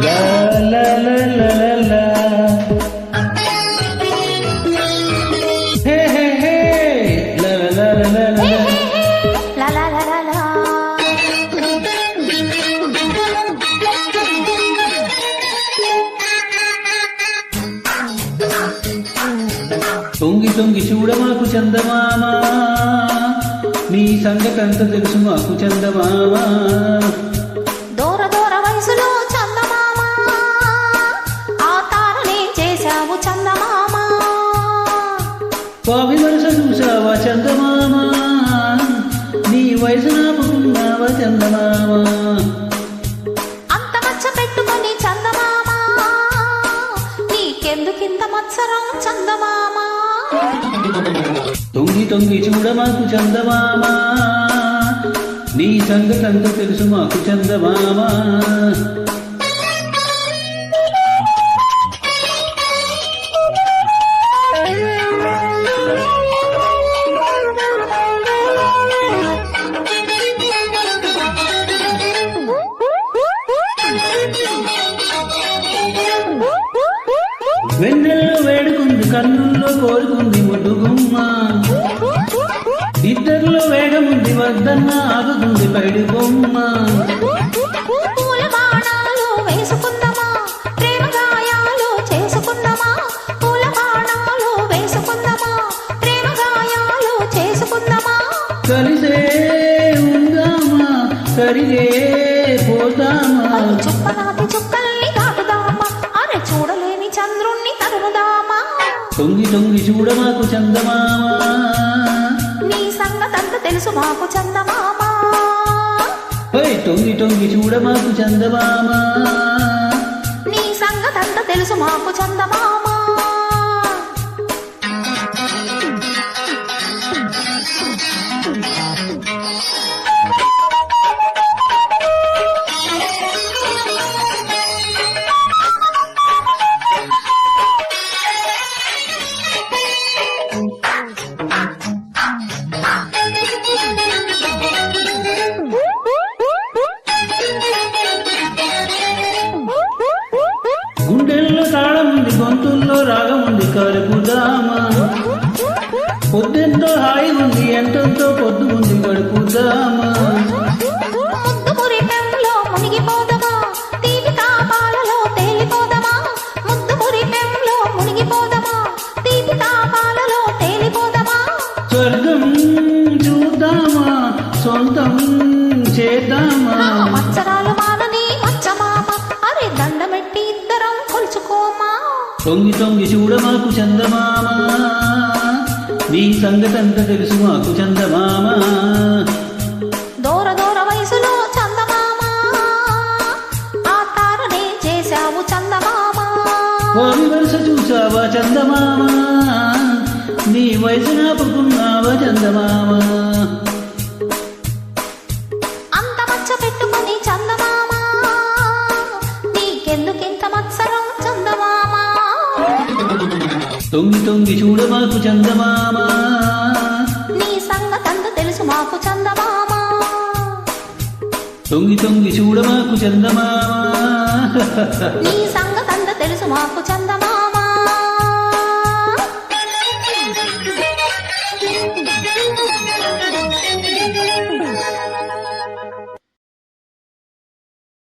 La la la la la la. Hey hey hey. La la la la la la. La la la la la. తొంగి తొంగి చూడమాకు చందమామ, నీ సంగతంత తెలుసు మాకు చందమామ. దూర దూర వయసులో చందమామ, ఆ తారనే చేశావు చందమామ. పావి వరుస చూసావా చందమామ, నీ వయసు నాపుకున్నావా చందమామ. అంత మచ్చ పెట్టుకొని చందమామ, నీకెందుకింత మత్సరం చందమామ. తొంగి తొంగి చూడమాకు చందమామ, నీ సంగతంత తెలుసు మాకు చందమామ. వెన్నెల్లో వేడుకుంది, కన్నుల్లో కోరుకుంది ముద్దుగుమ్మ. ఇద్దరిలో వేగముంది, వద్దన్న ఆగుతుంది పైడి బొమ్మ. పూల బాణాలు వేసుకుందామా, ప్రేమ గాయాలు చేసుకుందామా. పూల బాణాలు వేసుకుందామా, ప్రేమ గాయాలు చేసుకుందామా. కలిసే ఉందామా, కరిగే పోదామా. చుప్పనాటి చుక్కల్ని దాటుదామా, అరే చూడలేని చంద్రుణ్ణి తరుముదామా. తొంగి తొంగి చూడమాకు చందమామ, నీ సంగతంత తెలుసు మాకు చందమామ. తొంగి తొంగి చూడమాకు చందమామ. నీ సంగతంత తెలుసు మాకు చందమామ. గుండెల్లో తాళం ఉంది, గొంతుల్లో రాగం ఉంది, కలుపుదామా. పొద్దెంతో హాయి ఉంది, ఎంతో పొద్దు ఉంది, గడుపుదామా. ముద్దు మురిపెంలో మునిగిపోదమా, తీపి తాపాలలో తేలిపోదమా. ముద్దు మురిపెంలో మునిగిపోదమా, తీపి తాపాలలో తేలిపోదమా. స్వర్గం చూద్దామా, సొంతం చేద్దామా. మత్సరాలు మానని మచ్చమామ, అరే దండమెట్టి ఇద్దరం కొలుచుకోమా. తొంగి తొంగి చూడమాకు చందమామ, నీ సంగతంత తెలుసు మాకు చందమామ. దూర దూర వయసులో చందమామ, ఆ తారనే చేశావు చందమామ. వారి వరుస చూసావా చందమామ, నీ వయసు నాపుకున్నావా చందమామ. అంత మచ్చ పెట్టుకొని చందమామ, నీకెందుకింత మత్సరం చందమామ. తొంగి తొంగి చూడమాకు చందమామ, నీ సంగతంత తెలుసు మాకు చందమామ. తొంగి తొంగి చూడమాకు చందమామ. నీ సంగతంత తెలుసు మాకు చందమామ.